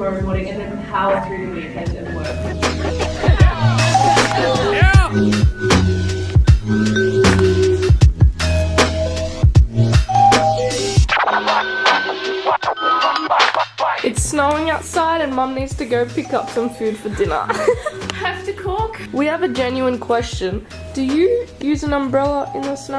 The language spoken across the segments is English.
tomorrow morning and then power through the weekend and work. It's snowing outside and Mum needs to go pick up some food for dinner. Have to cook? We have a genuine question. Do you use an umbrella in the snow?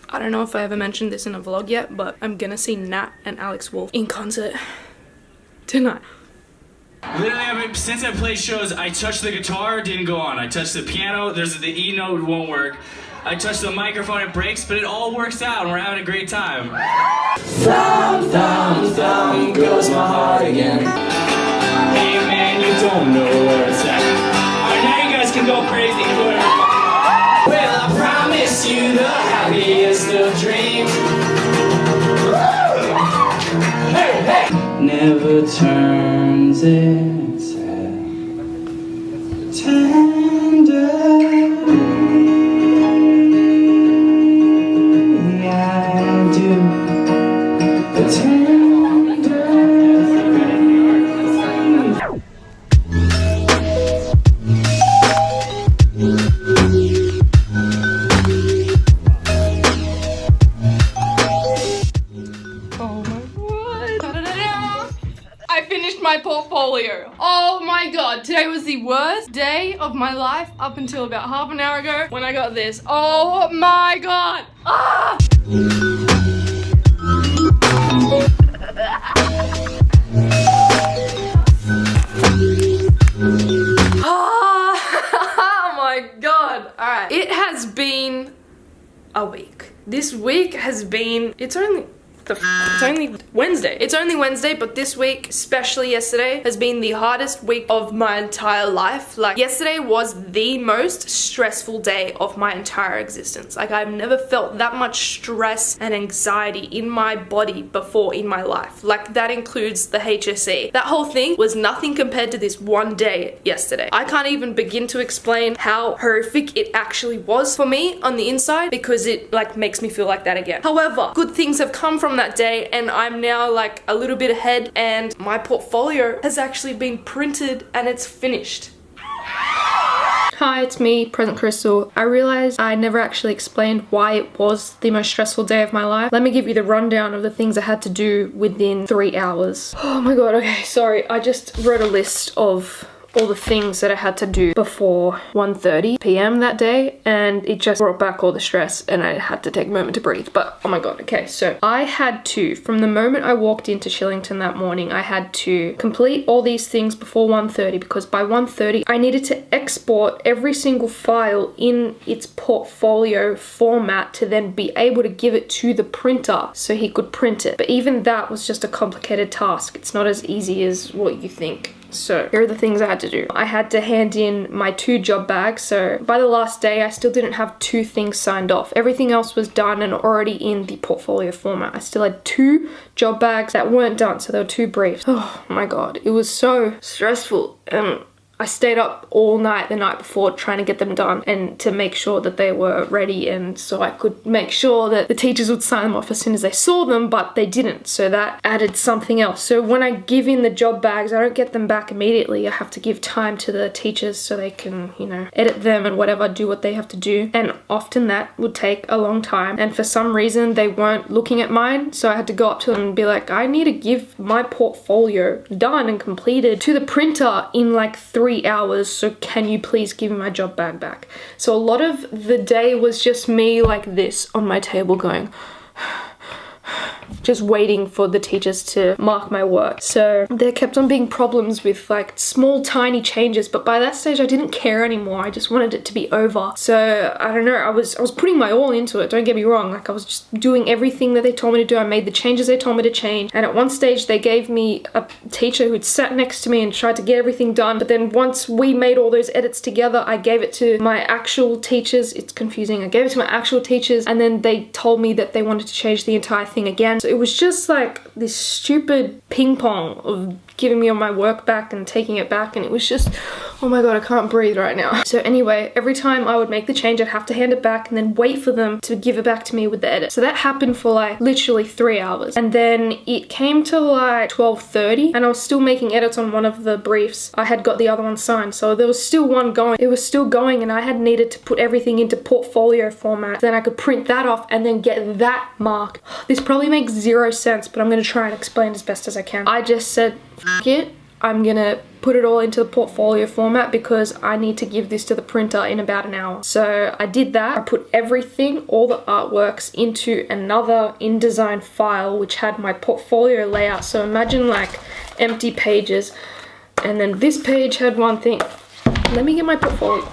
I don't know if I ever mentioned this in a vlog yet, but I'm gonna see Nat and Alex Wolf in concert tonight. Literally, since I played shows, I touched the guitar, didn't go on. I touched the piano, there's the E note, won't work. I touched the microphone, it breaks, but it all works out and we're having a great time. Thumb, thumb, thumb, goes my heart again. Hey man, you don't know where it's at. Alright, now you guys can go crazy. Well, I promise you the happiest of dreams. Hey, hey! Never turns its head. Tenderly, I do. The I finished my portfolio. Oh my god, today was the worst day of my life up until about half an hour ago when I got this. Oh my god. Ah! Oh my god. Alright, it has been a week. This week has been, it's only Wednesday. It's only Wednesday, but this week, especially yesterday, has been the hardest week of my entire life. Like, yesterday was the most stressful day of my entire existence. Like, I've never felt that much stress and anxiety in my body before in my life. Like, that includes the HSE. That whole thing was nothing compared to this one day yesterday. I can't even begin to explain how horrific it actually was for me on the inside, because it like makes me feel like that again. However, good things have come from that day, and I'm now like a little bit ahead, and my portfolio has actually been printed and it's finished. Hi, it's me, Present Crystal. I realized I never actually explained why it was the most stressful day of my life. Let me give you the rundown of the things I had to do within 3 hours. Oh my god, okay, sorry. I just wrote a list of all the things that I had to do before 1:30 p.m. that day, and it just brought back all the stress and I had to take a moment to breathe. But oh my god, okay, so I had to, from the moment I walked into Shillington that morning, I had to complete all these things before 1:30, because by 1:30 I needed to export every single file in its portfolio format to then be able to give it to the printer so he could print it. But even that was just a complicated task. It's not as easy as what you think. So here are the things I had to do. I had to hand in my 2 job bags. So by the last day, I still didn't have 2 things signed off. Everything else was done and already in the portfolio format. I still had 2 job bags that weren't done. So there were 2 briefs. Oh my god, it was so stressful. I stayed up all night the night before trying to get them done and to make sure that they were ready, and so I could make sure that the teachers would sign them off as soon as they saw them, but they didn't, so that added something else. So when I give in the job bags, I don't get them back immediately. I have to give time to the teachers so they can, you know, edit them and whatever, do what they have to do, and often that would take a long time, and for some reason they weren't looking at mine, so I had to go up to them and be like, I need to give my portfolio done and completed to the printer in like 3 hours, so can you please give me my job bag back? So a lot of the day was just me like this on my table going just waiting for the teachers to mark my work. So there kept on being problems with like small tiny changes, but by that stage I didn't care anymore. I just wanted it to be over. So I don't know, I was putting my all into it, don't get me wrong. Like I was just doing everything that they told me to do. I made the changes they told me to change, and at one stage they gave me a teacher who'd sat next to me and tried to get everything done, but then once we made all those edits together, I gave it to my actual teachers. It's confusing. I gave it to my actual teachers, and then they told me that they wanted to change the entire thing again. So it was just like this stupid ping pong of giving me all my work back and taking it back, and it was just, oh my god, I can't breathe right now. So anyway, every time I would make the change, I'd have to hand it back and then wait for them to give it back to me with the edit. So that happened for like literally 3 hours. And then it came to like 12:30 and I was still making edits on one of the briefs. I had got the other one signed, so there was still one going. It was still going and I had needed to put everything into portfolio format. Then I could print that off and then get that marked. This probably makes zero sense, but I'm gonna try and explain as best as I can. I just said, F it. I'm gonna put it all into the portfolio format because I need to give this to the printer in about an hour. So I did that. I put everything, all the artworks, into another InDesign file which had my portfolio layout. So imagine like empty pages, and then this page had one thing. Let me get my portfolio.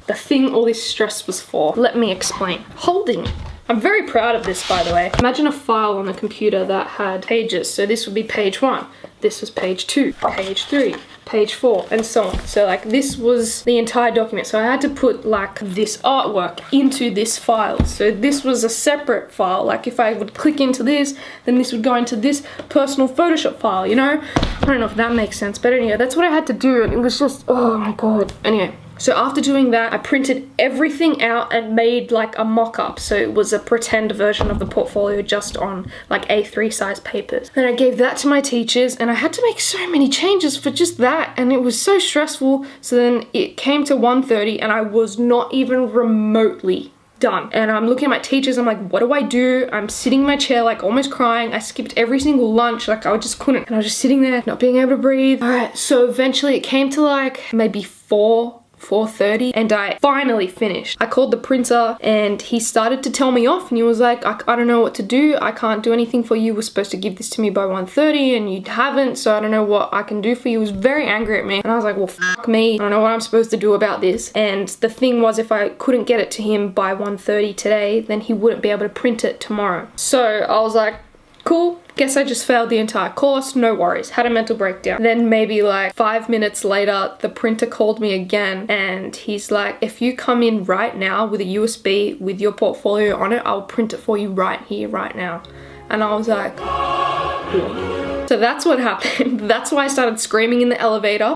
The thing all this stress was for. Let me explain. Holding it. I'm very proud of this, by the way. Imagine a file on the computer that had pages. So this would be page 1. This was page 2, page 3, page 4, and so on. So like this was the entire document. So I had to put like this artwork into this file. So this was a separate file. Like if I would click into this, then this would go into this personal Photoshop file, you know? I don't know if that makes sense, but anyway, that's what I had to do, and it was just, oh my god. Anyway. So after doing that, I printed everything out and made like a mock-up. So it was a pretend version of the portfolio just on like A3 size papers. Then I gave that to my teachers and I had to make so many changes for just that, and it was so stressful. So then it came to 1:30 and I was not even remotely done. And I'm looking at my teachers, I'm like, what do I do? I'm sitting in my chair like almost crying. I skipped every single lunch, like I just couldn't. And I was just sitting there not being able to breathe. All right, so eventually it came to like maybe 4:30 and I finally finished. I called the printer and he started to tell me off, and he was like, I don't know what to do. I can't do anything for you. We're supposed to give this to me by 1:30 and you haven't, so I don't know what I can do for you. He was very angry at me and I was like, well, fuck me. I don't know what I'm supposed to do about this. And the thing was, if I couldn't get it to him by 1:30 today, then he wouldn't be able to print it tomorrow. So I was like, cool, guess I just failed the entire course, no worries. Had a mental breakdown. Then maybe like 5 minutes later, the printer called me again and he's like, if you come in right now with a USB with your portfolio on it, I'll print it for you right here, right now. And I was like, what? So that's what happened. That's why I started screaming in the elevator.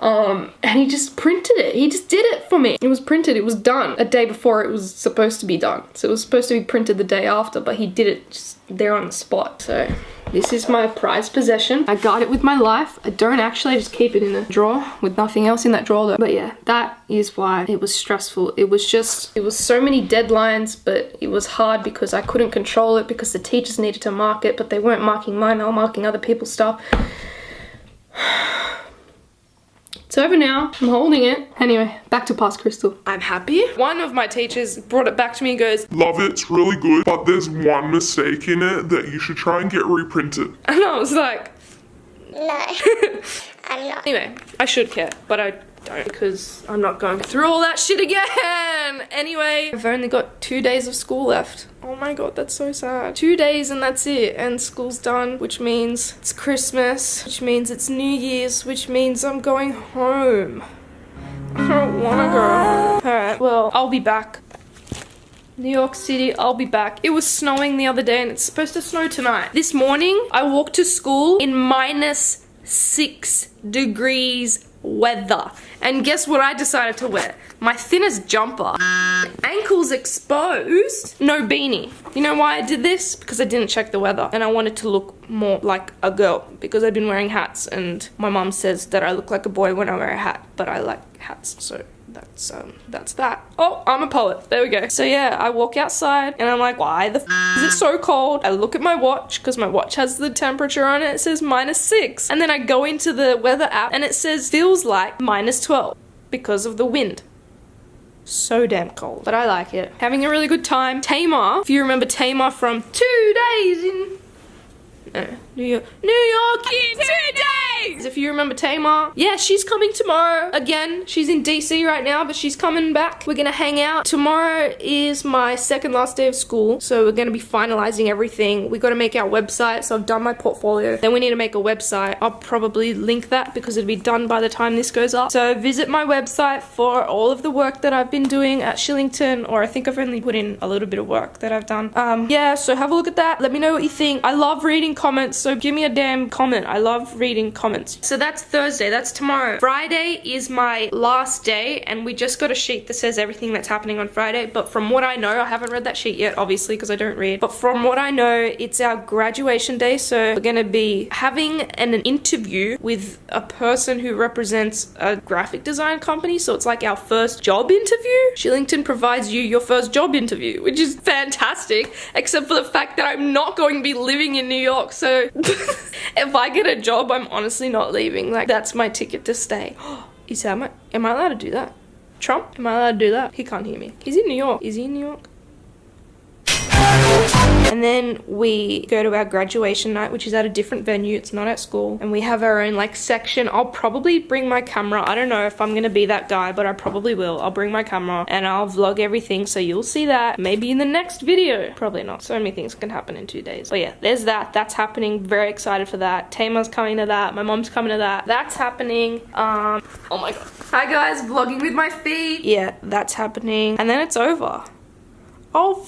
And he just printed it. He just did it for me. It was printed, it was done a day before it was supposed to be done. So it was supposed to be printed the day after, but he did it just there on the spot. So this is my prized possession. I guard it with my life. I don't actually, I just keep it in a drawer with nothing else in that drawer though. But yeah, that is why it was stressful. It was so many deadlines, but it was hard because I couldn't control it because the teachers needed to mark it, but they weren't marking mine, they were marking other people's stuff. It's over now. I'm holding it. Anyway, back to past Chrystal. I'm happy. One of my teachers brought it back to me and goes, love it, it's really good, but there's one mistake in it that you should try and get reprinted. and I was like, No, I'm not. anyway, I should care, but I don't because I'm not going through all that shit again. Anyway, I've only got 2 days of school left. Oh my god, that's so sad. 2 days and that's it, and school's done, which means it's Christmas, which means it's New Year's, which means I'm going home. I don't wanna go home. Alright, well, I'll be back. New York City, I'll be back. It was snowing the other day and it's supposed to snow tonight. This morning, I walked to school in -6 degrees weather. And guess what I decided to wear? My thinnest jumper. Ankles exposed. No beanie. You know why I did this? Because I didn't check the weather and I wanted to look more like a girl because I've been wearing hats and my mom says that I look like a boy when I wear a hat, but I like hats, so that's that. Oh, I'm a poet. There we go. So yeah, I walk outside and I'm like, why the f is it so cold? I look at my watch because my watch has the temperature on it. It says -6. And then I go into the weather app and it says feels like -12 because of the wind. So damn cold, but I like it. Having a really good time. Tamar, if you remember Tamar from 2 days in New York in 2 days. things. If you remember Tamar, yeah, she's coming tomorrow. Again, she's in DC right now, but she's coming back. We're gonna hang out. Tomorrow is my second last day of school, so we're gonna be finalizing everything. We gotta make our website, so I've done my portfolio. Then we need to make a website. I'll probably link that because it'll be done by the time this goes up. So visit my website for all of the work that I've been doing at Shillington, or I think I've only put in a little bit of work that I've done. Yeah, so have a look at that. Let me know what you think. I love reading comments, so give me a damn comment. I love reading comments. So that's Thursday, that's tomorrow. Friday is my last day, and we just got a sheet that says everything that's happening on Friday, but from what I know, I haven't read that sheet yet, obviously, because I don't read, but from what I know, it's our graduation day, so we're gonna be having an interview with a person who represents a graphic design company, so it's like our first job interview. Shillington provides you your first job interview, which is fantastic, except for the fact that I'm not going to be living in New York, so if I get a job, I'm honestly not leaving. Like, that's my ticket to stay. Am I allowed to do that? Trump? Am I allowed to do that? He can't hear me. He's in New York. Is he in New York? And then we go to our graduation night, which is at a different venue. It's not at school. And we have our own like section. I'll probably bring my camera. I don't know if I'm gonna be that guy, but I probably will. I'll bring my camera and I'll vlog everything, so you'll see that maybe in the next video. Probably not. So many things can happen in 2 days. But yeah, there's that. That's happening. Very excited for that. Tamar's coming to that. My mom's coming to that. That's happening. Oh my god. Hi guys, vlogging with my feet. Yeah, that's happening. And then it's over. Oh,